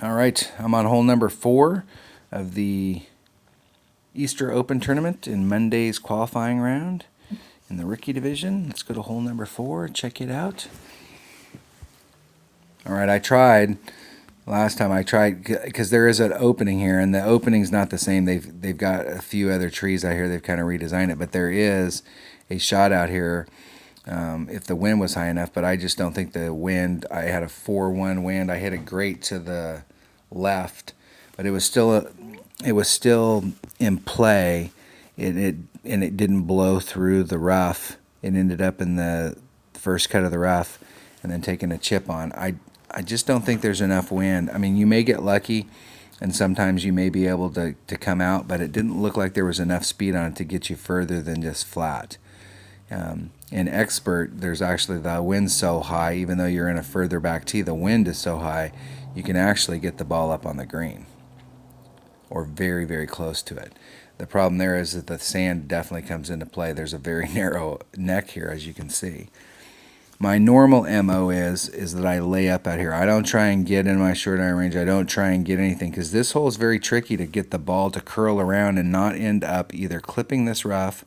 All right, I'm on hole number 4 of the Easter Open tournament in Monday's qualifying round in the rookie division. Let's go to hole number 4, check it out. All right, I tried last time. I tried because there is an opening here, and the opening's not the same. They've got a few other trees out here. They've kind of redesigned it, but there is a shot out here if the wind was high enough. But I just don't think the wind. I had a 4-1 wind. I hit it great to the left, but it was still in play. It didn't blow through the rough. It ended up in the first cut of the rough, and then taking a chip on. I just don't think there's enough wind. I mean, you may get lucky, and sometimes you may be able to come out, but it didn't look like there was enough speed on it to get you further than just flat. In Expert, there's actually the wind's so high, even though you're in a further back tee, the wind is so high, you can actually get the ball up on the green, or very, very close to it. The problem there is that the sand definitely comes into play. There's a very narrow neck here, as you can see. My normal MO is that I lay up out here. I don't try and get in my short iron range. I don't try and get anything, because this hole is very tricky to get the ball to curl around and not end up either clipping this rough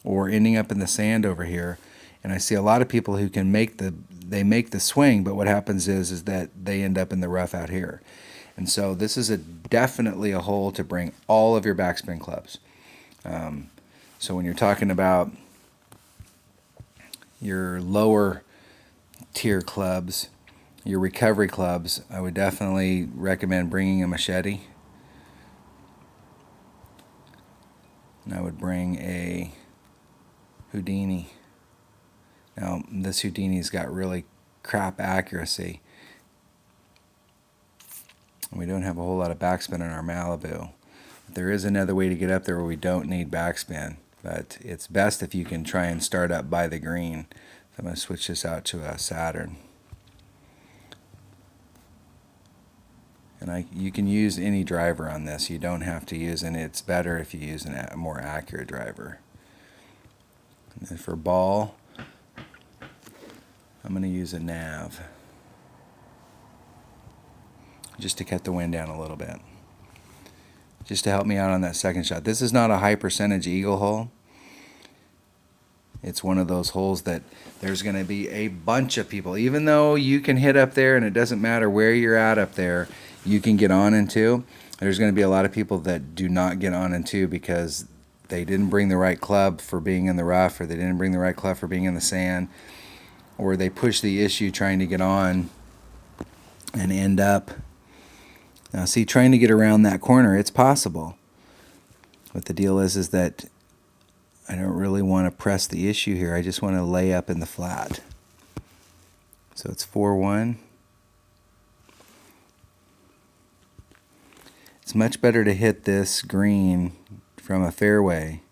or ending up in the sand over here. And I see a lot of people who can make the swing, but what happens is that they end up in the rough out here. And so this is definitely a hole to bring all of your backspin clubs. So when you're talking about your lower tier clubs, your recovery clubs, I would definitely recommend bringing a machete. And I would bring a Houdini. Now, this Houdini's got really crap accuracy. We don't have a whole lot of backspin in our Malibu. But there is another way to get up there where we don't need backspin. But it's best if you can try and start up by the green. So I'm going to switch this out to a Saturn. And you can use any driver on this. You don't have to use any. It's better if you use a more accurate driver. And then for ball, I'm going to use a nav, just to cut the wind down a little bit, just to help me out on that second shot. This is not a high percentage eagle hole. It's one of those holes that there's going to be a bunch of people. Even though you can hit up there and it doesn't matter where you're at up there, you can get on into, there's going to be a lot of people that do not get on into because they didn't bring the right club for being in the rough, or they didn't bring the right club for being in the sand, or they push the issue trying to get on and end up. Now see, trying to get around that corner, it's possible. But the deal is that I don't really want to press the issue here. I just want to lay up in the flat. So it's 4-1. It's much better to hit this green from a fairway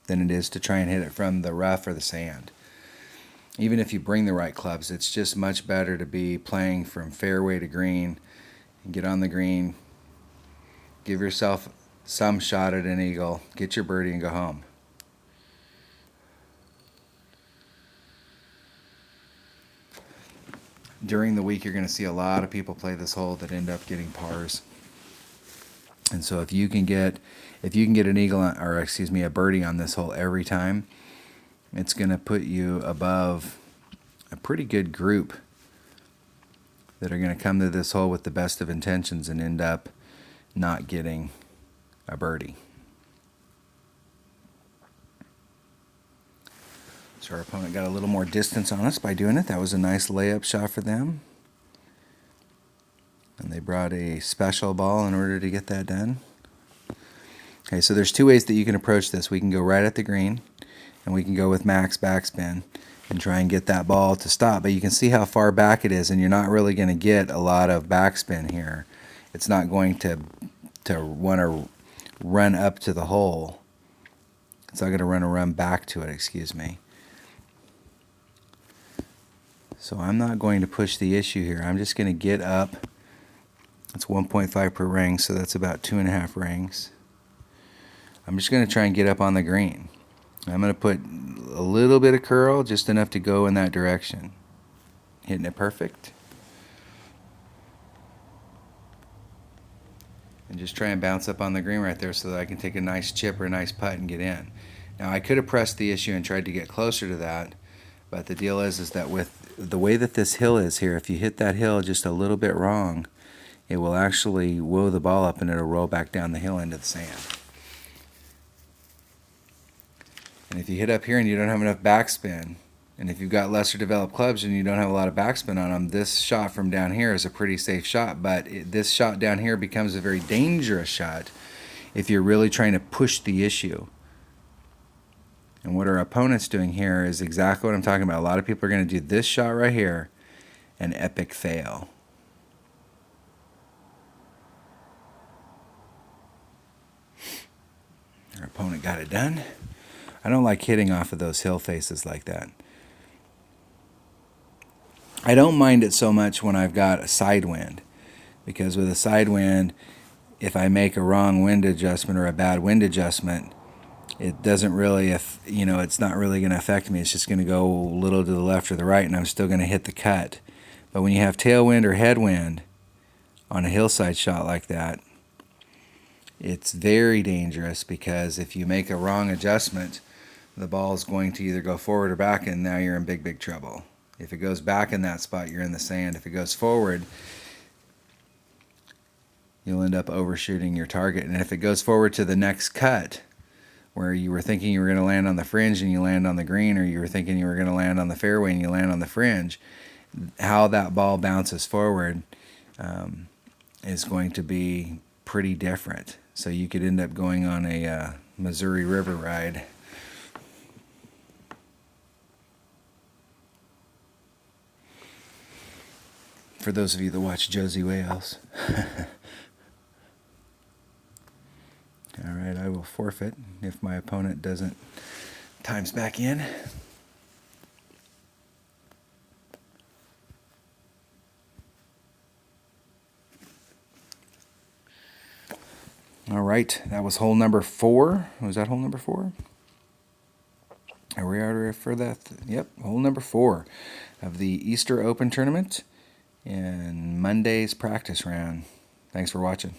than it is to try and hit it from the rough or the sand. Even if you bring the right clubs, it's just much better to be playing from fairway to green and get on the green, give yourself some shot at an eagle, get your birdie, and go home. During the week, you're going to see a lot of people play this hole that end up getting pars. And so if you can get an eagle, or excuse me, a birdie on this hole every time, it's going to put you above a pretty good group that are going to come to this hole with the best of intentions and end up not getting a birdie. So our opponent got a little more distance on us by doing it. That was a nice layup shot for them. And they brought a special ball in order to get that done. Okay, so there's two ways that you can approach this. We can go right at the green, and we can go with max backspin and try and get that ball to stop. But you can see how far back it is, and you're not really going to get a lot of backspin here. It's not going to want to run up to the hole. It's not going to run back to it, excuse me. So I'm not going to push the issue here. I'm just going to get up. It's 1.5 per ring, so that's about 2.5 rings. I'm just going to try and get up on the green. I'm going to put a little bit of curl, just enough to go in that direction. Hitting it perfect. and just try and bounce up on the green right there so that I can take a nice chip or a nice putt and get in. Now I could have pressed the issue and tried to get closer to that, but the deal is that with the way that this hill is here, if you hit that hill just a little bit wrong, it will actually woe the ball up and it'll roll back down the hill into the sand. And if you hit up here and you don't have enough backspin, and if you've got lesser developed clubs and you don't have a lot of backspin on them, this shot from down here is a pretty safe shot, but this shot down here becomes a very dangerous shot if you're really trying to push the issue. And what our opponent's doing here is exactly what I'm talking about. A lot of people are going to do this shot right here, an epic fail. Our opponent got it done. I don't like hitting off of those hill faces like that. I don't mind it so much when I've got a side wind, because with a side wind, if I make a wrong wind adjustment or a bad wind adjustment, it doesn't really, it's not really going to affect me. It's just going to go a little to the left or the right, and I'm still going to hit the cut. But when you have tailwind or headwind on a hillside shot like that, it's very dangerous, because if you make a wrong adjustment, the ball is going to either go forward or back, and now you're in big, big trouble. If it goes back in that spot, you're in the sand. If it goes forward, you'll end up overshooting your target. And if it goes forward to the next cut, where you were thinking you were going to land on the fringe and you land on the green, or you were thinking you were going to land on the fairway and you land on the fringe, how that ball bounces forward is going to be pretty different. So you could end up going on a Missouri River ride. For those of you that watch Josie Wales. All right, I will forfeit if my opponent doesn't times back in. All right, that was hole number 4. Was that hole number 4? Are we ready for that? Yep, hole number 4 of the Easter Open Tournament and Monday's practice round. Thanks for watching.